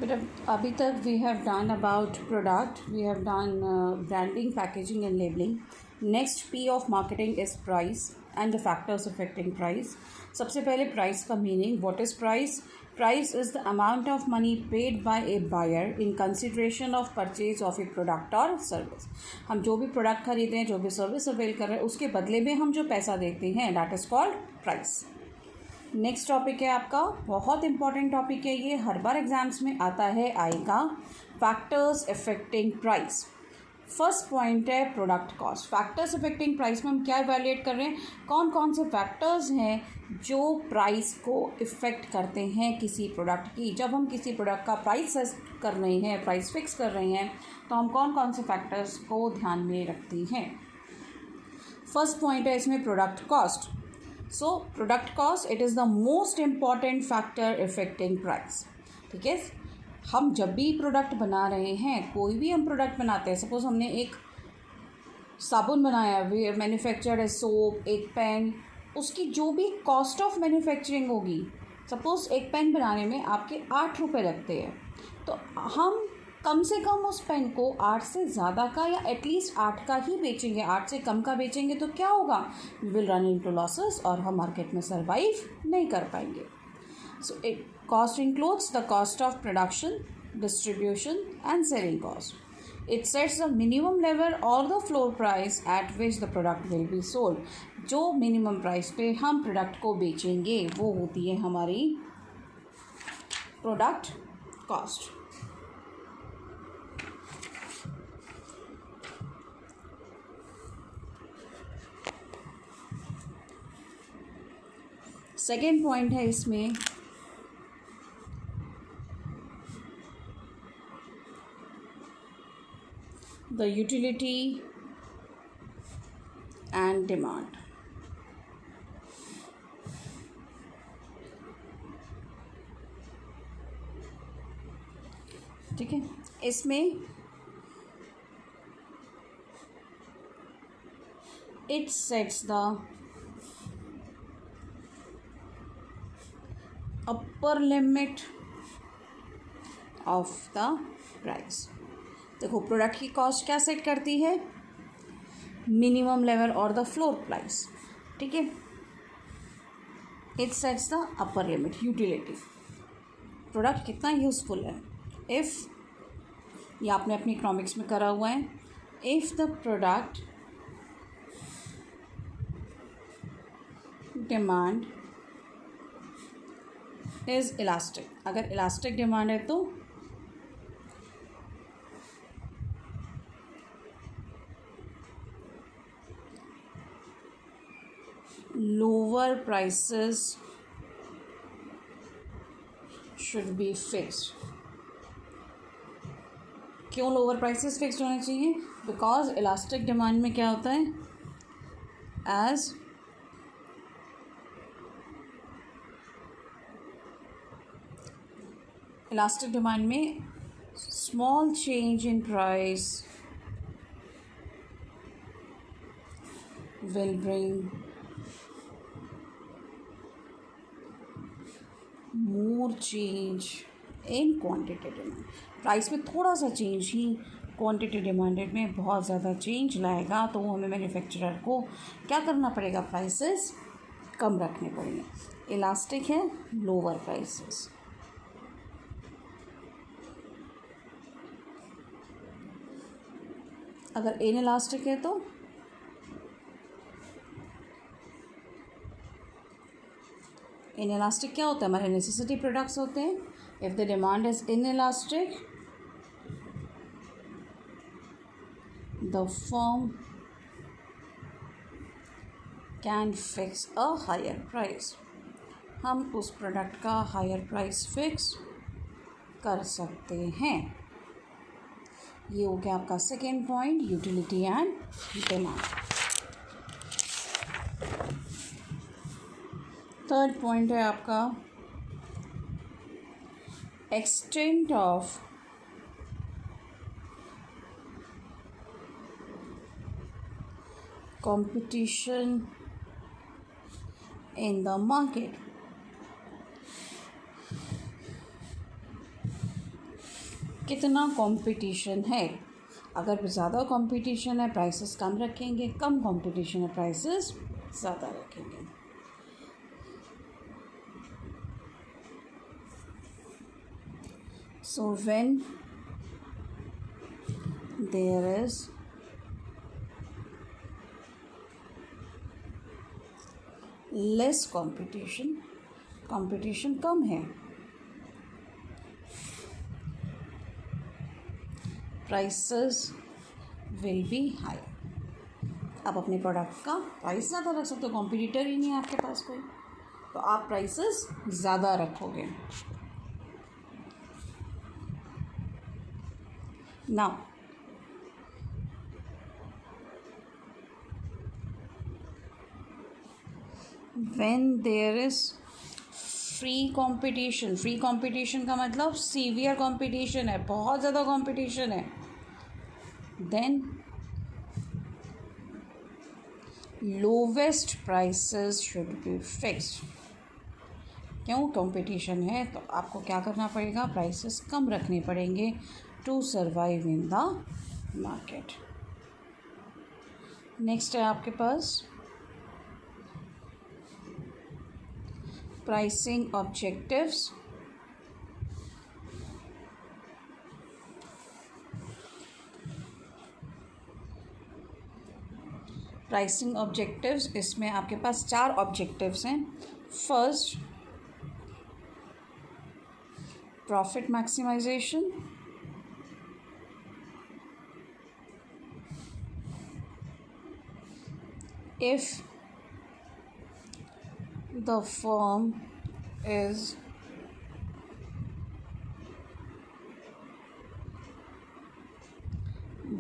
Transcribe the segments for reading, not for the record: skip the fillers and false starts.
बेटा अभी तक we have done about product, we have done branding, packaging and labelling. Next P of marketing is price and the factors affecting price. सबसे पहले price का meaning. What is price? Price is the amount of money paid by a buyer in consideration of purchase of a product और service. हम जो भी product खरीदे हैं, जो भी सर्विस अवेल कर रहे हैं, उसके बदले में हम जो पैसा देते हैं, that is called price. Next topic है आपका, बहुत इंपॉर्टेंट टॉपिक है ये, हर बार एग्जाम्स में आता है, आएगा. Factors affecting price. First point है product cost. Factors affecting price में हम क्या इवैल्यूएट कर रहे हैं, कौन कौन से फैक्टर्स हैं जो प्राइस को इफ़ेक्ट करते हैं किसी प्रोडक्ट की. जब हम किसी प्रोडक्ट का प्राइस कर रहे हैं, प्राइस फिक्स कर रहे हैं, तो हम कौन कौन से फैक्टर्स को ध्यान में रखते हैं. फर्स्ट पॉइंट है इसमें product cost. So product cost, it is the most important factor affecting price. ठीक है, हम जब भी प्रोडक्ट बना रहे हैं, कोई भी हम प्रोडक्ट बनाते हैं, सपोज हमने एक साबुन बनाया, वी मैन्युफैक्चर्ड है सोप, एक पेन, उसकी जो भी कॉस्ट ऑफ मैन्युफैक्चरिंग होगी, सपोज एक पेन बनाने में आपके 8 रुपये लगते हैं, तो हम कम से कम उस पेन को 8 से ज़्यादा का या एटलीस्ट 8 का ही बेचेंगे. 8 से कम का बेचेंगे तो क्या होगा, we will run into losses और हम मार्केट में सर्वाइव नहीं कर पाएंगे. So it cost includes the cost of production, distribution and selling cost. It sets the minimum level और the floor price at which the product will be sold. जो minimum price पे हम product को बेचेंगे वो होती है हमारी प्रोडक्ट कॉस्ट. सेकेंड पॉइंट है इसमें द यूटिलिटी एंड डिमांड. ठीक है, इसमें it sets the upper limit of the price. देखो प्रोडक्ट की कॉस्ट क्या सेट करती है, मिनिमम लेवल और द फ्लोर प्राइस. ठीक है, it sets the upper limit. Utility, product कितना यूजफुल है. इफ़ ये आपने अपनी इकोनॉमिक्स में करा हुआ है, if the product demand is elastic, अगर इलास्टिक डिमांड है तो lower prices should be fixed. क्यों लोअर प्राइसेस फिक्स्ड होने चाहिए, बिकॉज इलास्टिक डिमांड में क्या होता है, एज इलास्टिक डिमांड में small change in price will bring more change in quantity demand. Price में थोड़ा सा चेंज ही क्वांटिटी डिमांडेड में बहुत ज़्यादा चेंज लाएगा, तो हमें मैन्युफैक्चरर को क्या करना पड़ेगा, प्राइसेस कम रखने पड़ेंगे. इलास्टिक है, लोअर प्राइसेस. अगर इनइलास्टिक है तो इनइलास्टिक क्या होता है, हमारे नेसेसिटी प्रोडक्ट्स होते हैं. If the demand is inelastic, the firm can fix a higher price. हम उस प्रोडक्ट का हायर प्राइस फिक्स कर सकते हैं. ये हो गया आपका second point, utility and demand. Third point है आपका extent of competition in the market. कितना कंपटीशन है। अगर ज़्यादा कंपटीशन है प्राइसेस कम रखेंगे, कम कंपटीशन है प्राइसेस ज़्यादा रखेंगे। So when there is less competition, competition कम है, प्राइसेस विल बी हाई। आप अपने प्रोडक्ट का प्राइस ज़्यादा रख सकते हो, कॉम्पिटिटर ही नहीं है आपके पास कोई, तो आप प्राइसेस ज़्यादा रखोगे। Now when there is free competition का मतलब सीवियर कंपटीशन है, बहुत ज़्यादा कंपटीशन है, then lowest prices should be fixed. क्यों? कंपटीशन है तो आपको क्या करना पड़ेगा, प्राइसेस कम रखने पड़ेंगे to survive in the market. Next है आपके पास प्राइसिंग ऑब्जेक्टिव्स। प्राइसिंग ऑब्जेक्टिव्स, इसमें आपके पास 4 ऑब्जेक्टिव्स हैं। First, profit maximization. If the firm is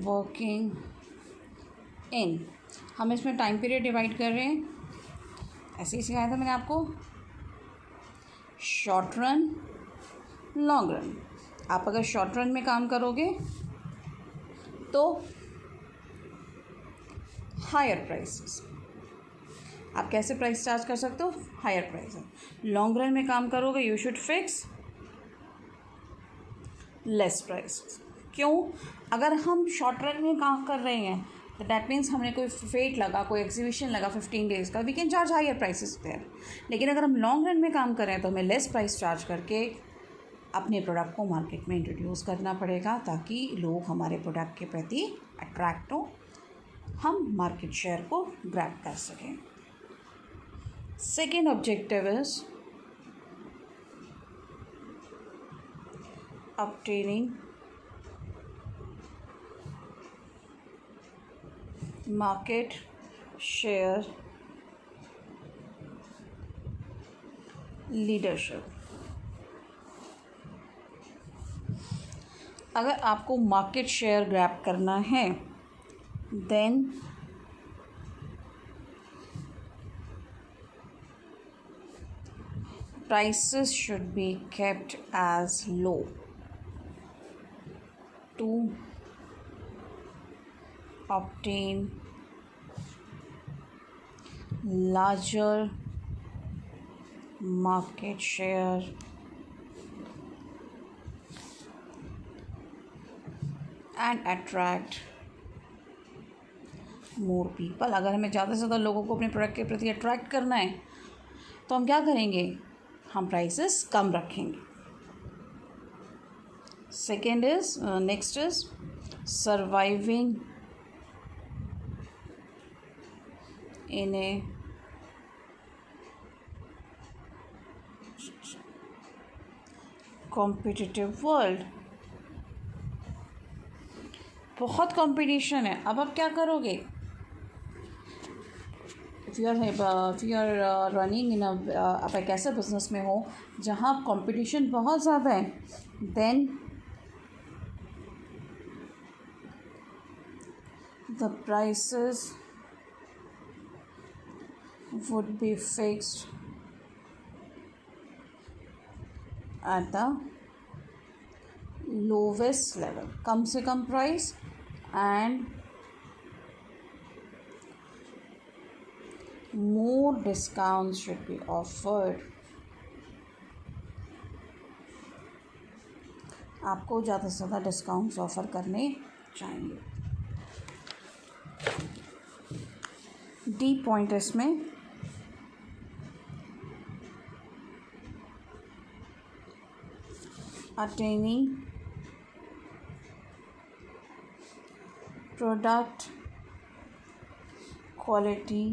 working in, हम इसमें टाइम पीरियड डिवाइड कर रहे हैं, ऐसे ही सिखाया था मैंने आपको, शॉर्ट रन, लॉन्ग रन। आप अगर शॉर्ट रन में काम करोगे तो हायर प्राइसेस, आप कैसे प्राइस चार्ज कर सकते हो, हायर प्राइस। लॉन्ग रन में काम करोगे you should fix less price. क्यों? अगर हम शॉर्ट रन में काम कर रहे हैं तो दैट मीन्स हमने कोई फेट लगा, कोई एग्जीबिशन लगा 15 डेज़ का, we can charge higher prices there. लेकिन अगर हम लॉन्ग रन में काम कर रहे हैं तो हमें लेस प्राइस चार्ज करके अपने प्रोडक्ट को मार्केट में इंट्रोड्यूस करना पड़ेगा, ताकि लोग हमारे प्रोडक्ट के प्रति अट्रैक्ट हो, हम मार्केट शेयर को ग्रैब कर सकें। Second objective is obtaining market share leadership। अगर आपको मार्केट शेयर ग्रैब करना है then prices should be kept as low to obtain larger market share and attract more people। अगर हमें ज़्यादा से ज़्यादा लोगों को अपने प्रोडक्ट के प्रति अट्रैक्ट करना है तो हम क्या करेंगे, हम प्राइसेस कम रखेंगे। Second is next is surviving in a competitive world. बहुत कंपटीशन है, अब आप क्या करोगे, if you are running in आप एक ऐसे बिजनेस में हो जहाँ कंपटीशन बहुत ज़्यादा है, then the prices would be fixed at the lowest level, कम से कम price and more discounts should be offered आपको ज़्यादा से ज़्यादा डिस्काउंट्स ऑफ़र करने चाहिए। डी पॉइंट इसमें attaining product quality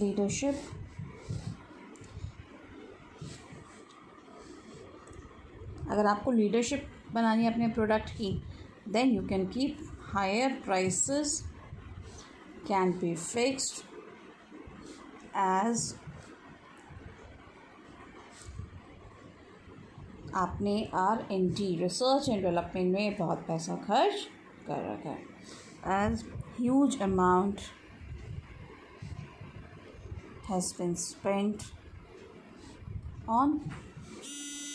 leadership, अगर आपको लीडरशिप बनानी है अपने प्रोडक्ट की, then you can keep higher prices, can be fixed as आपने R&D रिसर्च एंड डेवलपमेंट में बहुत पैसा खर्च कर रखा है, as huge amount has been spent on